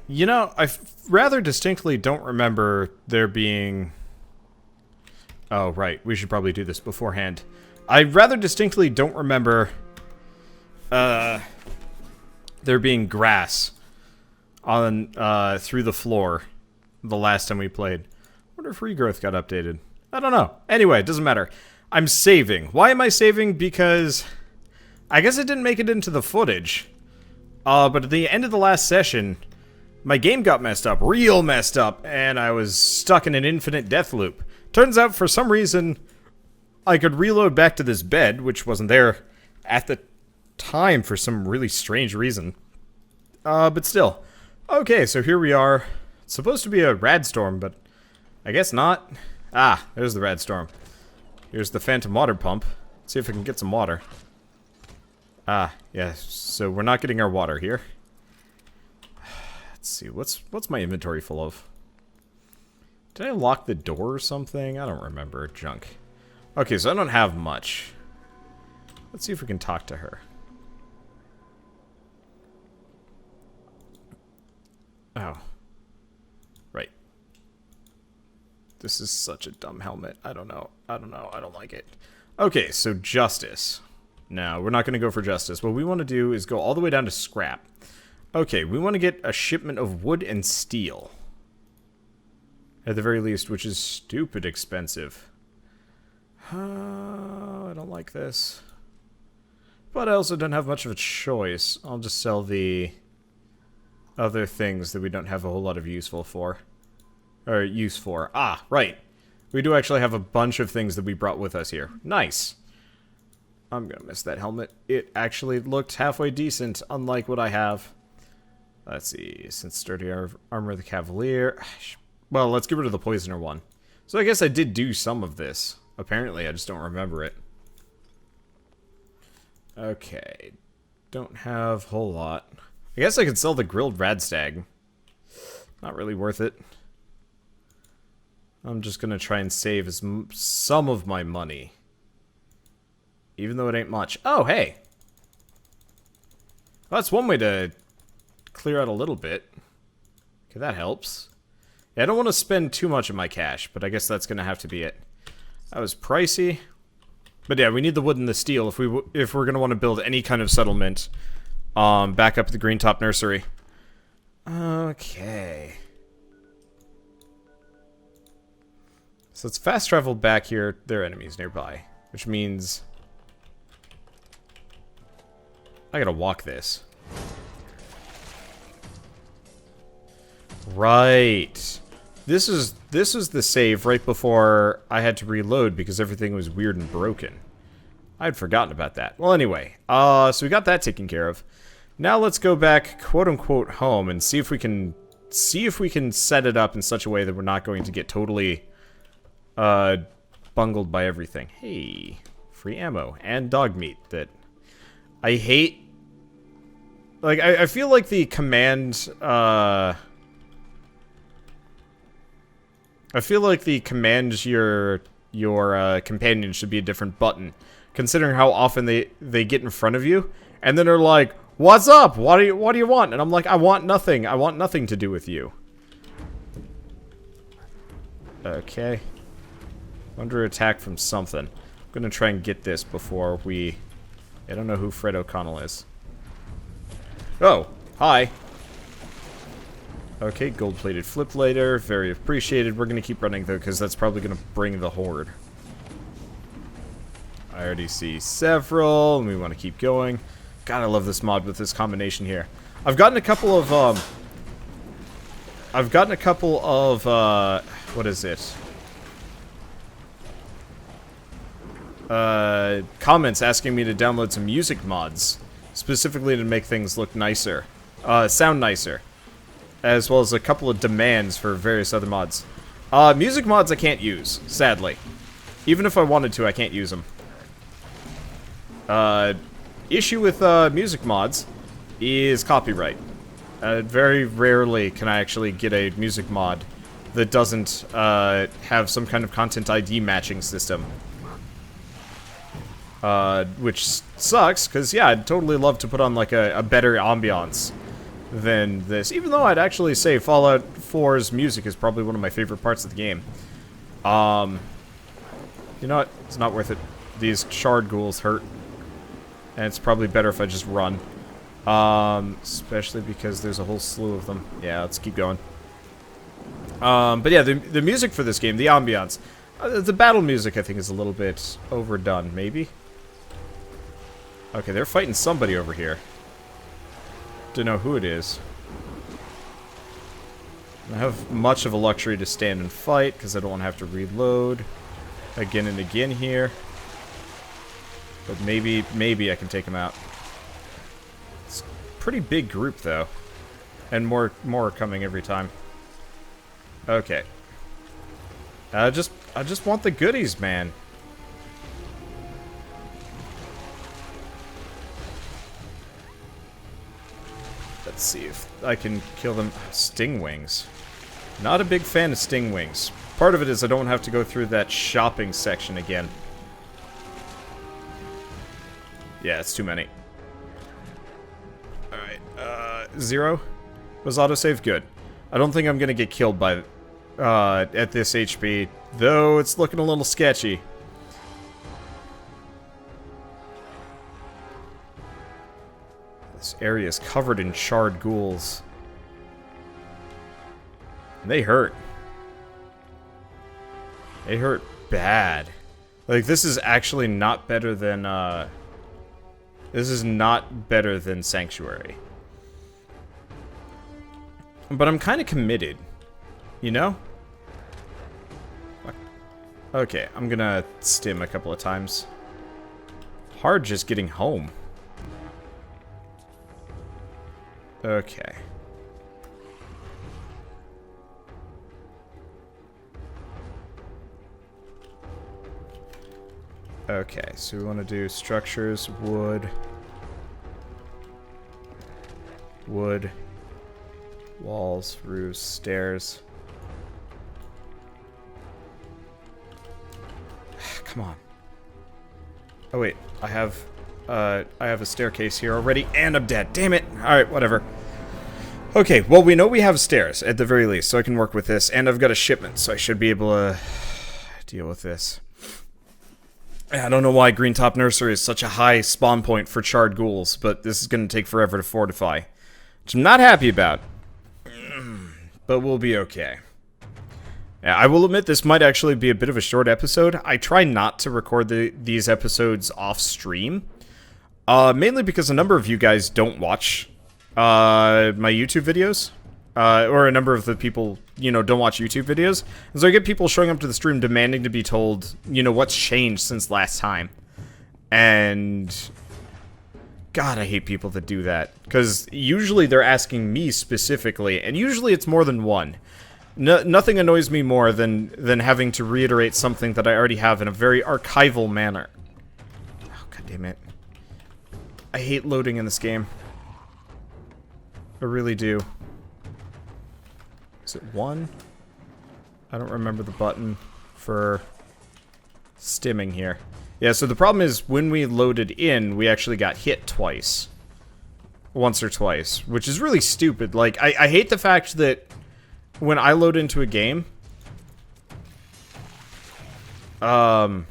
You know, rather distinctly don't remember there being... Oh, right. We should probably do this beforehand. I rather distinctly don't remember there being grass on through the floor the last time we played. I wonder if regrowth got updated. I don't know. Anyway, it doesn't matter. I'm saving. Why am I saving? Because I guess it didn't make it into the footage. But at the end of the last session, my game got messed up. Real messed up. And I was stuck in an infinite death loop. Turns out, for some reason, I could reload back to this bed, which wasn't there at the time for some really strange reason. But still. Okay, so here we are. It's supposed to be a radstorm, but I guess not. Ah, there's the radstorm. Here's the phantom water pump. Let's see if I can get some water. Ah, yeah, so we're not getting our water here. Let's see, what's my inventory full of? Did I lock the door or something? I don't remember. Junk. Okay, so I don't have much. Let's see if we can talk to her. Oh. Right. This is such a dumb helmet. I don't know. I don't like it. Okay, so justice. No, we're not going to go for justice. What we want to do is go all the way down to scrap. Okay, we want to get a shipment of wood and steel. At the very least, which is stupid expensive. I don't like this. But I also don't have much of a choice. I'll just sell the other things that we don't have a whole lot of use for. Ah, right. We do actually have a bunch of things that we brought with us here. Nice. I'm gonna miss that helmet. It actually looked halfway decent, unlike what I have. Let's see. Since sturdy armor of the Cavalier. Well, let's get rid of the poisoner one. So I guess I did do some of this. Apparently, I just don't remember it. Okay. Don't have a whole lot. I guess I could sell the grilled radstag. Not really worth it. I'm just gonna try and save some of my money. Even though it ain't much. Oh, hey! Well, that's one way to clear out a little bit. Okay, that helps. Yeah, I don't want to spend too much of my cash, but I guess that's gonna have to be it. That was pricey. But yeah, we need the wood and the steel if we're gonna want to build any kind of settlement. Back up at the Green Top Nursery. Okay. So let's fast travel back here. There are enemies nearby, which means I gotta walk this. Right. This is the save right before I had to reload because everything was weird and broken. I'd forgotten about that. Well, anyway, so we got that taken care of. Now let's go back, quote-unquote, home and see if we can set it up in such a way that we're not going to get totally bungled by everything. Hey, free ammo and dog meat that I hate. Like, I feel like the command, I feel like the command your companion should be a different button, considering how often they get in front of you, and then they're like, "What's up? What do you want?" And I'm like, "I want nothing. I want nothing to do with you." Okay. Under attack from something. I'm gonna try and get this before we... I don't know who Fred O'Connell is. Oh, hi. Okay, gold-plated flip later. Very appreciated. We're gonna keep running, though, because that's probably gonna bring the horde. I already see several, and we want to keep going. God, I love this mod with this combination here. I've gotten a couple of, what is it? Comments asking me to download some music mods, specifically to make things look nicer, sound nicer, as well as a couple of demands for various other mods. Music mods I can't use, sadly. Even if I wanted to, I can't use them. Issue with music mods is copyright. Very rarely can I actually get a music mod that doesn't have some kind of content ID matching system. Which sucks, because yeah, I'd totally love to put on like a better ambiance than this. Even though I'd actually say Fallout 4's music is probably one of my favorite parts of the game. You know what? It's not worth it. These shard ghouls hurt. And it's probably better if I just run. Especially because there's a whole slew of them. Yeah, let's keep going. But yeah, the music for this game, the ambiance. The battle music, I think, is a little bit overdone, maybe? Okay, they're fighting somebody over here. Don't know who it is. I have much of a luxury to stand and fight, because I don't want to have to reload again and again here. But maybe I can take him out. It's a pretty big group, though. And more are coming every time. Okay. I just want the goodies, man. Let's see if I can kill them. Sting wings. Not a big fan of sting wings. Part of it is I don't have to go through that shopping section again. Yeah, it's too many. Alright, 0. Was autosave? Good. I don't think I'm gonna get killed by at this HP, though it's looking a little sketchy. This area is covered in charred ghouls. And they hurt. They hurt bad. Like, this is actually not better than, this is not better than Sanctuary. But I'm kind of committed. You know? Okay, I'm gonna stim a couple of times. Hard just getting home. Okay. Okay, so we want to do structures, wood, walls, roofs, stairs. Come on. Oh wait, I have a staircase here already, and I'm dead. Damn it! Alright, whatever. Okay, well, we know we have stairs, at the very least, so I can work with this, and I've got a shipment, so I should be able to deal with this. I don't know why Green Top Nursery is such a high spawn point for charred ghouls, but this is going to take forever to fortify, which I'm not happy about. But we'll be okay. Yeah, I will admit this might actually be a bit of a short episode. I try not to record these episodes off stream, mainly because a number of you guys don't watch my YouTube videos, or a number of the people, you know, don't watch YouTube videos. And so I get people showing up to the stream demanding to be told, you know, what's changed since last time. And God, I hate people that do that, because usually they're asking me specifically, and usually it's more than one. Nothing annoys me more than having to reiterate something that I already have in a very archival manner. Oh, God damn it. I hate loading in this game. I really do. Is it 1? I don't remember the button for stimming here. Yeah, so the problem is when we loaded in, we actually got hit twice. Once or twice, which is really stupid. Like, I hate the fact that when I load into a game, I'm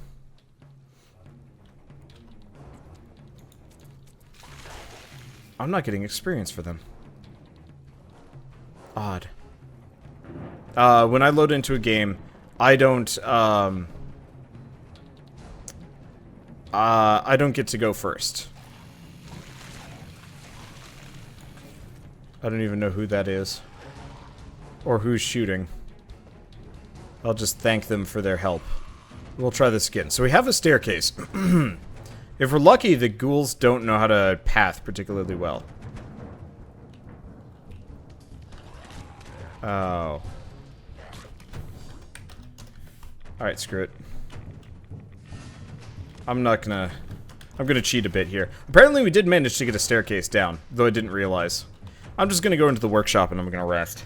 not getting experience for them. Odd. When I load into a game, I don't get to go first. I don't even know who that is. Or who's shooting. I'll just thank them for their help. We'll try this again. So we have a staircase. If we're lucky, the ghouls don't know how to path particularly well. Oh. Alright, screw it. I'm gonna cheat a bit here. Apparently we did manage to get a staircase down, though I didn't realize. I'm just gonna go into the workshop and I'm gonna rest.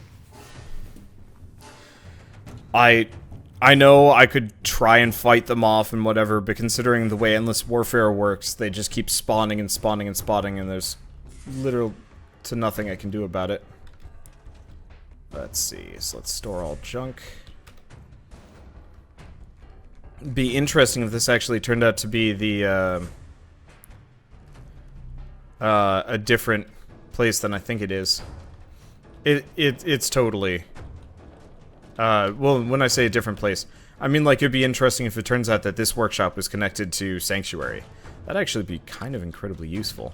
I know I could try and fight them off and whatever, but considering the way Endless Warfare works, they just keep spawning and spawning and spawning, and there's literal... to nothing I can do about it. Let's see. So let's store all junk. Be interesting if this actually turned out to be the a different place than I think it is. It's totally well, when I say a different place, I mean like it'd be interesting if it turns out that this workshop was connected to Sanctuary. That'd actually be kind of incredibly useful,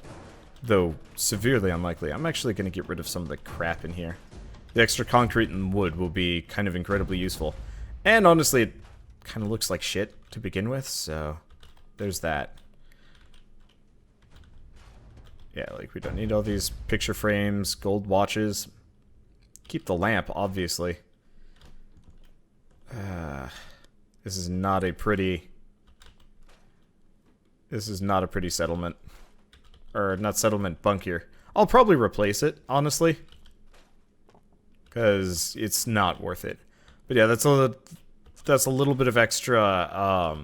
though severely unlikely. I'm actually going to get rid of some of the crap in here. The extra concrete and wood will be kind of incredibly useful. And honestly, it kind of looks like shit to begin with, so there's that. Yeah, like we don't need all these picture frames, gold watches. Keep the lamp, obviously. This is not a pretty... This is not a pretty settlement. Or, not settlement, bunker. I'll probably replace it, honestly. Because it's not worth it. But yeah, that's a little bit of extra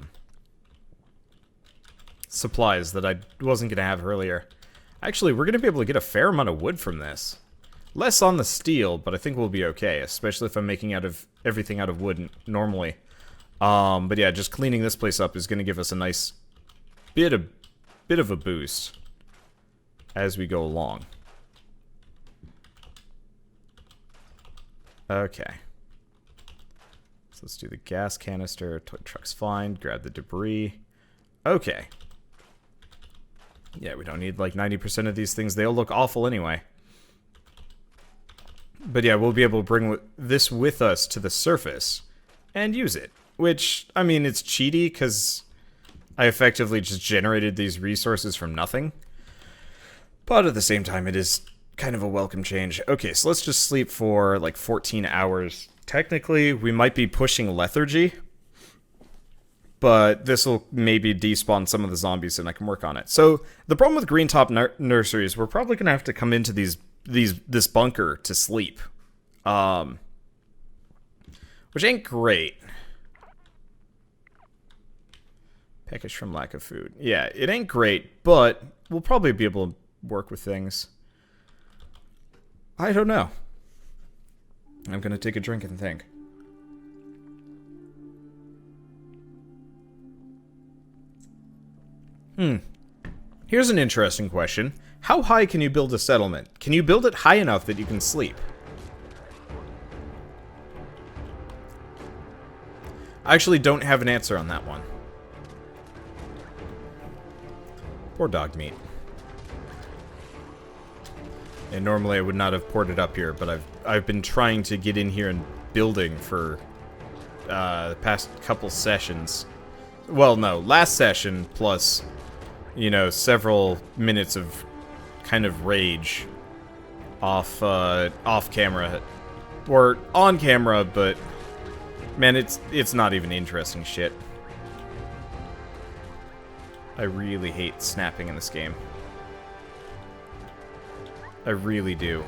supplies that I wasn't going to have earlier. Actually, we're going to be able to get a fair amount of wood from this. Less on the steel, but I think we'll be okay, especially if I'm making everything out of wood normally. But yeah, just cleaning this place up is going to give us a nice bit of a boost as we go along. Okay. So let's do the gas canister. Toy truck's fine. Grab the debris. Okay. Yeah, we don't need like 90% of these things. They'll look awful anyway. But yeah, we'll be able to bring this with us to the surface and use it. Which, I mean, it's cheaty because I effectively just generated these resources from nothing. But at the same time, it is kind of a welcome change. Okay, so let's just sleep for like 14 hours. Technically, we might be pushing lethargy. But this will maybe despawn some of the zombies and I can work on it. So, the problem with Green Top Nurseries, we're probably going to have to come into this bunker to sleep. Which ain't great. Peckish from lack of food. Yeah, it ain't great, but we'll probably be able to work with things. I don't know. I'm gonna take a drink and think. Here's an interesting question. How high can you build a settlement? Can you build it high enough that you can sleep? I actually don't have an answer on that one. Poor dog meat. And normally I would not have poured it up here, but I've been trying to get in here and building for the past couple sessions. Well, no, last session plus, you know, several minutes of kind of rage off camera or on camera, but man, it's not even interesting shit. I really hate snapping in this game. I really do.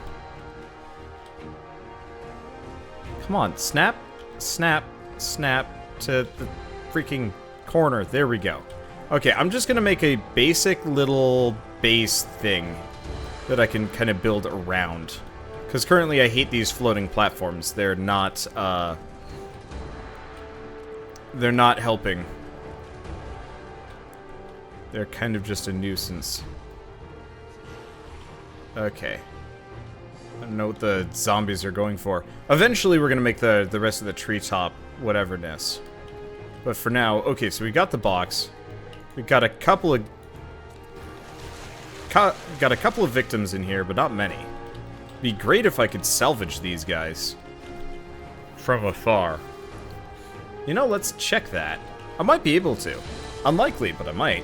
Come on, snap, snap, snap to the freaking corner. There we go. Okay, I'm just gonna make a basic little base thing that I can kind of build around. Because currently I hate these floating platforms. They're not helping. They're kind of just a nuisance. Okay. I don't know what the zombies are going for. Eventually we're gonna make the rest of the treetop whateverness. But for now, okay, so we got the box. We got a couple of victims in here, but not many. Be great if I could salvage these guys from afar. You know, let's check that. I might be able to. Unlikely, but I might.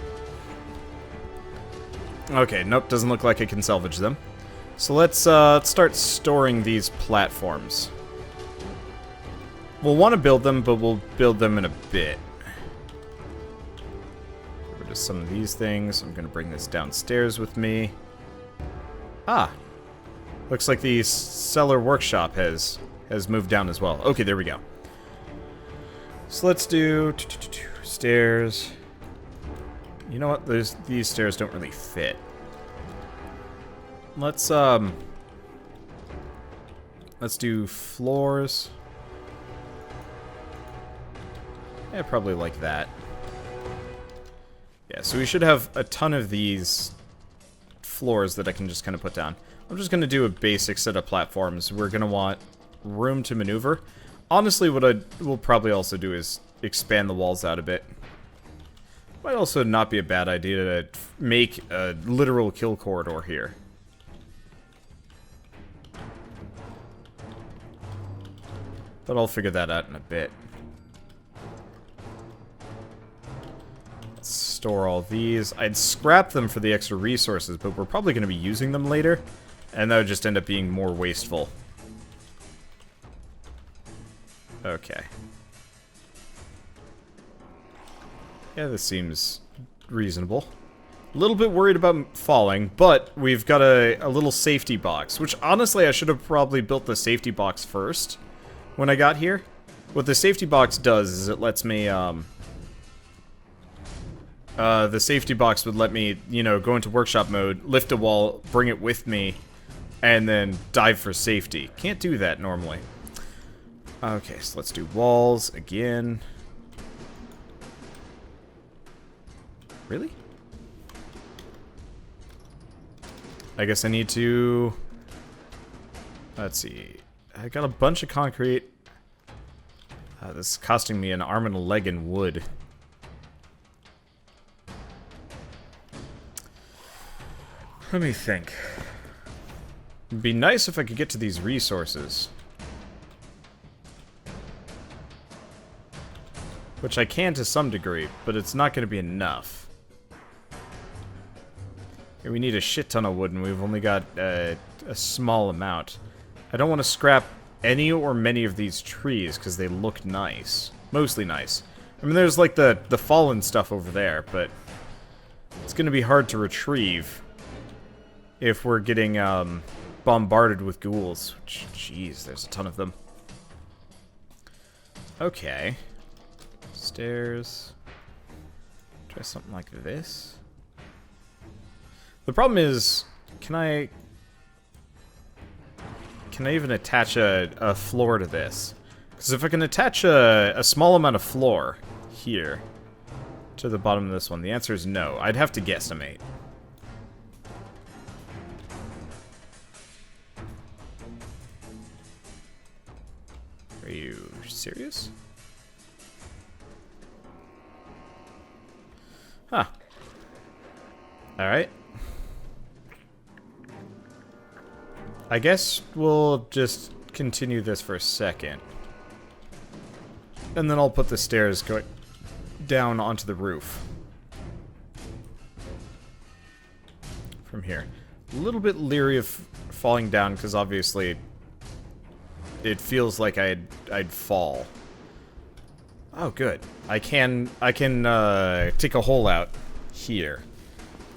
Okay, nope, doesn't look like I can salvage them. So let's start storing these platforms. We'll want to build them, but we'll build them in a bit. Get rid of some of these things. I'm going to bring this downstairs with me. Ah. Looks like the cellar workshop has moved down as well. Okay, there we go. So let's do stairs. You know what? These stairs don't really fit. Let's do floors. Yeah, probably like that. Yeah, so we should have a ton of these floors that I can just kind of put down. I'm just going to do a basic set of platforms. We're going to want room to maneuver. Honestly, what I will probably also do is expand the walls out a bit. Might also not be a bad idea to make a literal kill corridor here. But I'll figure that out in a bit. Let's store all these. I'd scrap them for the extra resources, but we're probably going to be using them later. And that would just end up being more wasteful. Okay. Yeah, this seems reasonable. A little bit worried about falling, but we've got a little safety box, which honestly I should have probably built the safety box first when I got here. What the safety box does is it lets me, the safety box would let me, you know, go into workshop mode, lift a wall, bring it with me, and then dive for safety. Can't do that normally. Okay, so let's do walls again. Really? I guess I need to... Let's see. I got a bunch of concrete. This is costing me an arm and a leg in wood. Let me think. It'd be nice if I could get to these resources. Which I can to some degree, but it's not going to be enough. Here we need a shit ton of wood, and we've only got a small amount. I don't want to scrap any or many of these trees, because they look nice. Mostly nice. I mean, there's like the fallen stuff over there, but it's going to be hard to retrieve if we're getting bombarded with ghouls. Jeez, there's a ton of them. Okay. Stairs. Try something like this. The problem is, can I even attach a floor to this? Because if I can attach a small amount of floor here to the bottom of this one, the answer is no. I'd have to guesstimate. Are you serious? Huh. Alright. I guess we'll just continue this for a second. And then I'll put the stairs going down onto the roof. From here. A little bit leery of falling down, because obviously it feels like I'd fall. Oh, good. I can take a hole out here.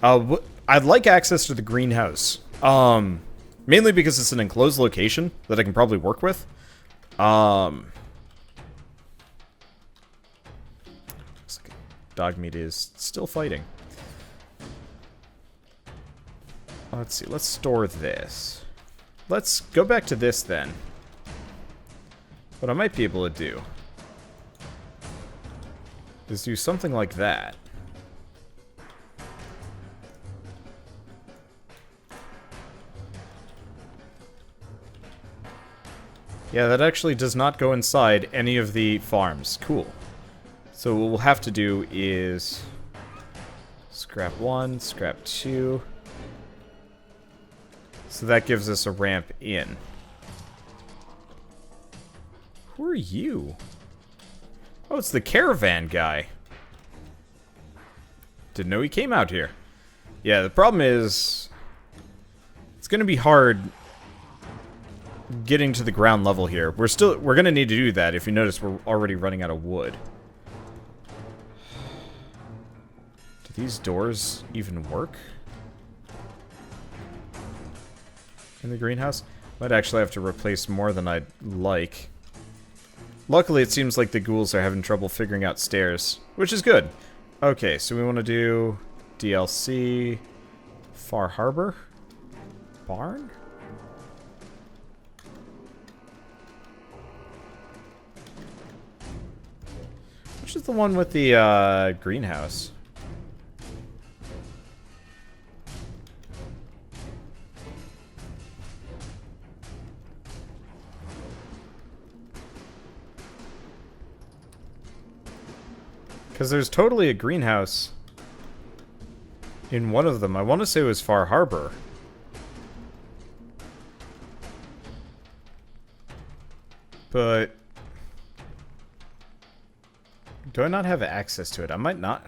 I'd like access to the greenhouse. Mainly because it's an enclosed location that I can probably work with. Looks like dogmeat is still fighting. Let's see. Let's store this. Let's go back to this then. What I might be able to do is do something like that. Yeah, that actually does not go inside any of the farms. Cool. So what we'll have to do is scrap 1, scrap 2. So that gives us a ramp in. Who are you? Oh, it's the caravan guy. Didn't know he came out here. Yeah, the problem is it's gonna be hard getting to the ground level here. We're gonna need to do that. If you notice, we're already running out of wood. Do these doors even work in the greenhouse? Might actually have to replace more than I'd like. Luckily, it seems like the ghouls are having trouble figuring out stairs, which is good. Okay, so we want to do DLC, Far Harbor, barn? Which is the one with the greenhouse? Because there's totally a greenhouse in one of them. I want to say it was Far Harbor. But do I not have access to it? I might not.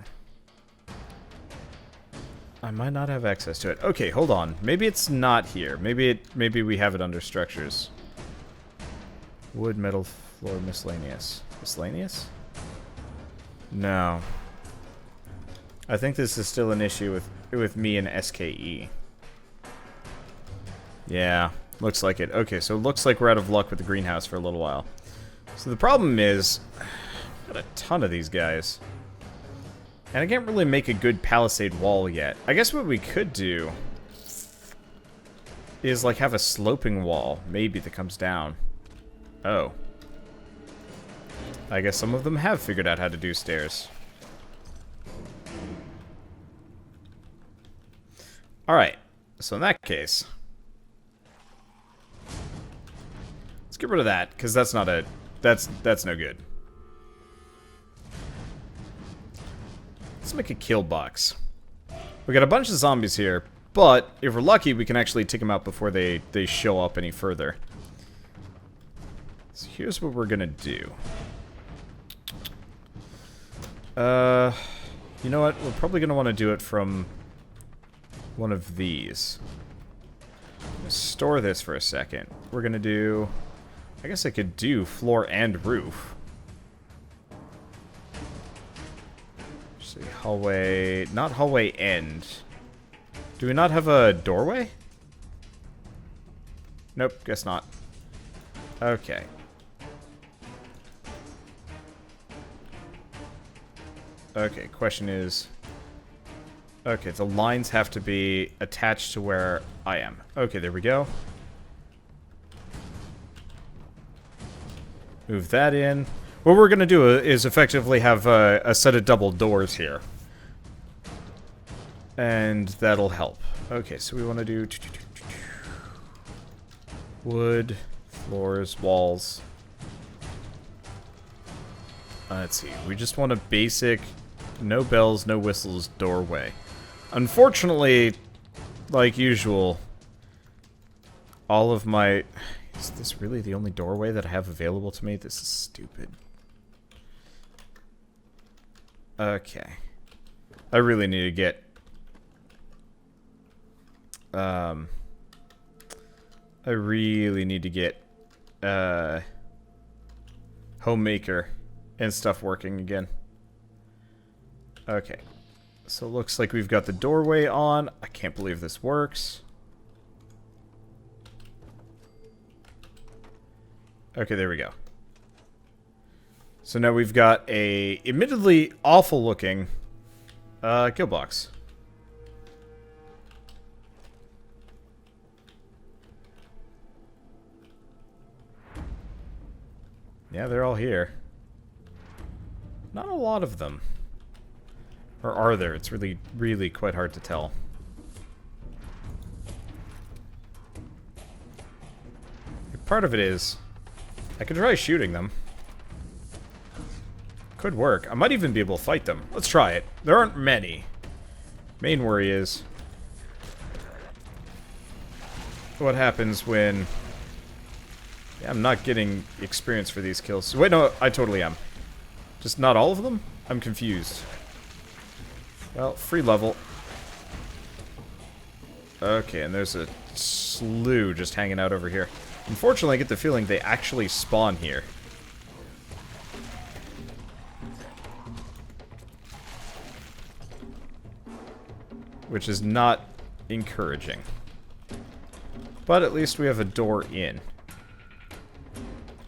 I might not have access to it. Okay, hold on. Maybe it's not here. Maybe we have it under structures. Wood, metal, floor, miscellaneous. Miscellaneous? No. I think this is still an issue with me and SKE. Yeah, looks like it. Okay, so it looks like we're out of luck with the greenhouse for a little while. So the problem is, got a ton of these guys. And I can't really make a good palisade wall yet. I guess what we could do is like have a sloping wall, maybe, that comes down. Oh. I guess some of them have figured out how to do stairs. Alright, so in that case, let's get rid of that, because that's not a... That's no good. Let's make a kill box. We got a bunch of zombies here, but if we're lucky, we can actually take them out before they show up any further. So here's what we're gonna do. You know what? We're probably gonna want to do it from one of these. I'm gonna store this for a second. We're gonna do... I guess I could do floor and roof. See, hallway... Not hallway end. Do we not have a doorway? Nope, guess not. Okay. Okay, question is... Okay, the lines have to be attached to where I am. Okay, there we go. Move that in. What we're going to do is effectively have a set of double doors here. And that'll help. Okay, so we want to do... wood, floors, walls. Let's see. We just want a basic... no bells, no whistles, doorway. Unfortunately, like usual, all of my... Is this really the only doorway that I have available to me? This is stupid. Okay. I really need to get... I really need to get... Homemaker and stuff working again. Okay. So it looks like we've got the doorway on. I can't believe this works. Okay, there we go. So now we've got a admittedly awful looking kill box. Yeah, they're all here. Not a lot of them. Or are there? It's really, really quite hard to tell. Part of it is, I could try shooting them. Could work. I might even be able to fight them. Let's try it. There aren't many. Main worry is what happens when... Yeah, I'm not getting experience for these kills. Wait, no, I totally am. Just not all of them? I'm confused. Well, free level. Okay, and there's a slew just hanging out over here. Unfortunately, I get the feeling they actually spawn here. Which is not encouraging. But at least we have a door in.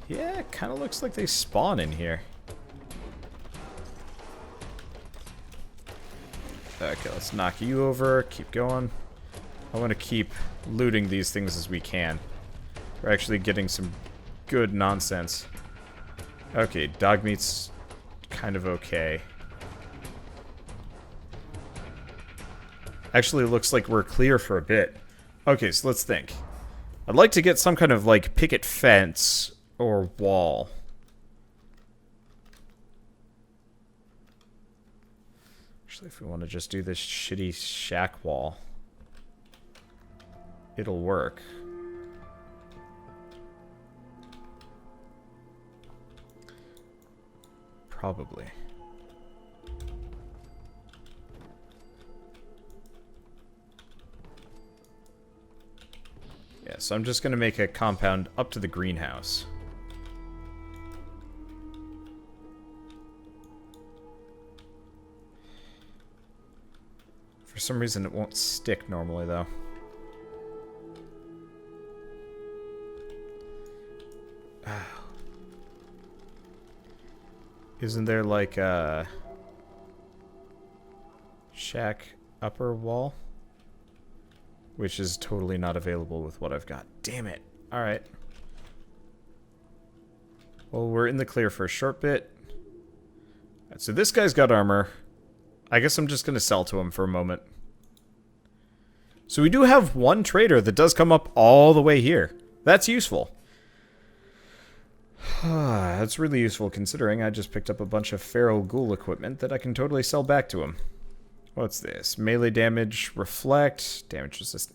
Yeah, it kind of looks like they spawn in here. Okay, let's knock you over. Keep going. I want to keep looting these things as we can. We're actually getting some good nonsense. Okay, dog meat's kind of okay. Actually, it looks like we're clear for a bit. Okay, so let's think. I'd like to get some kind of, like, picket fence or wall. Actually, if we want to just do this shitty shack wall, it'll work. Probably. Yeah, so I'm just going to make a compound up to the greenhouse. For some reason, it won't stick normally, though. Isn't there, like, a shack upper wall? Which is totally not available with what I've got. Damn it. Alright. Well, we're in the clear for a short bit. Right, so this guy's got armor. I guess I'm just going to sell to him for a moment. So we do have one trader that does come up all the way here. That's useful. That's really useful considering I just picked up a bunch of feral ghoul equipment that I can totally sell back to him. What's this? Melee damage, reflect, damage resist,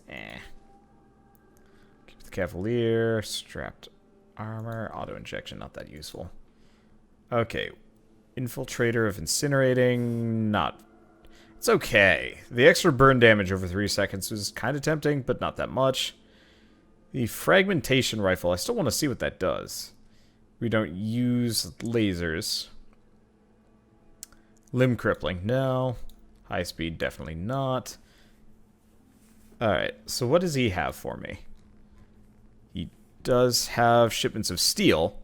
Keep the cavalier, strapped armor, auto injection, not that useful. Okay. Infiltrator of incinerating, not. It's okay. The extra burn damage over 3 seconds was kind of tempting, but not that much. The fragmentation rifle, I still want to see what that does. We don't use lasers. Limb crippling, no. High speed, definitely not. Alright, so what does he have for me? He does have shipments of steel,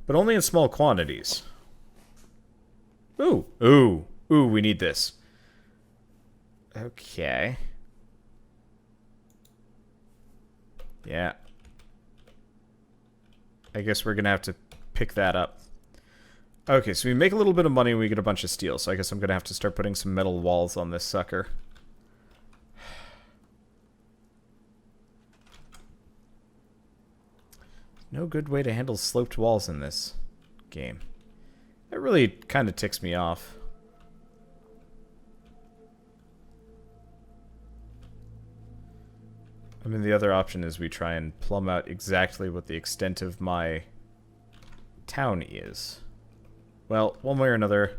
but only in small quantities. Ooh, ooh, ooh, we need this. Okay. Yeah. I guess we're gonna have to pick that up. Okay, so we make a little bit of money and we get a bunch of steel, so I guess I'm gonna have to start putting some metal walls on this sucker. No good way to handle sloped walls in this game. That really kind of ticks me off. I mean, the other option is we try and plumb out exactly what the extent of my town is. Well, one way or another,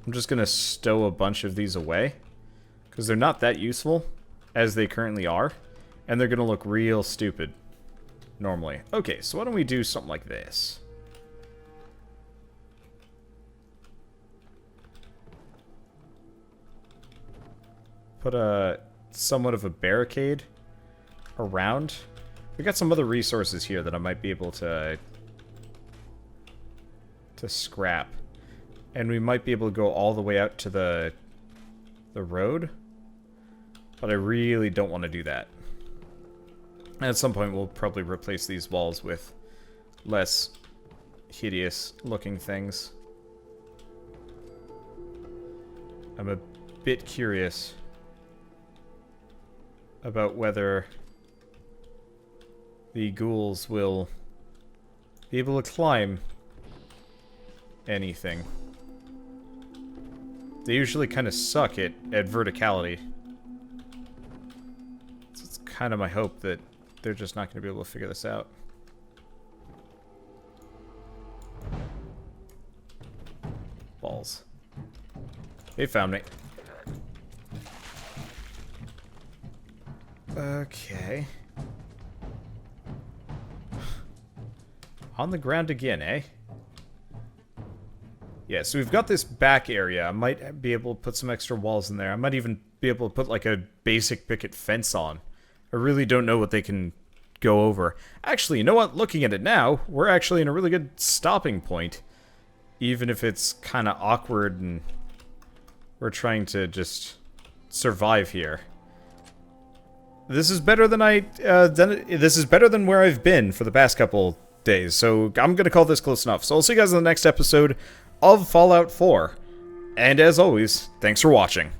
I'm just going to stow a bunch of these away, because they're not that useful as they currently are, and they're going to look real stupid normally. Okay, so why don't we do something like this? Put a somewhat of a barricade around. We got some other resources here that I might be able to scrap, and we might be able to go all the way out to the road, but I really don't want to do that. And at some point we'll probably replace these walls with less hideous looking things. I'm a bit curious about whether the ghouls will be able to climb anything. They usually kind of suck at verticality. So it's kind of my hope that they're just not going to be able to figure this out. Balls. They found me. Okay. On the ground again, eh? Yeah, so we've got this back area. I might be able to put some extra walls in there. I might even be able to put like a basic picket fence on. I really don't know what they can go over. Actually, you know what? Looking at it now, we're actually in a really good stopping point. Even if it's kind of awkward and we're trying to just survive here. This is better than this is better than where I've been for the past couple days, so I'm gonna call this close enough. So I'll see you guys in the next episode of Fallout 4. And as always, thanks for watching.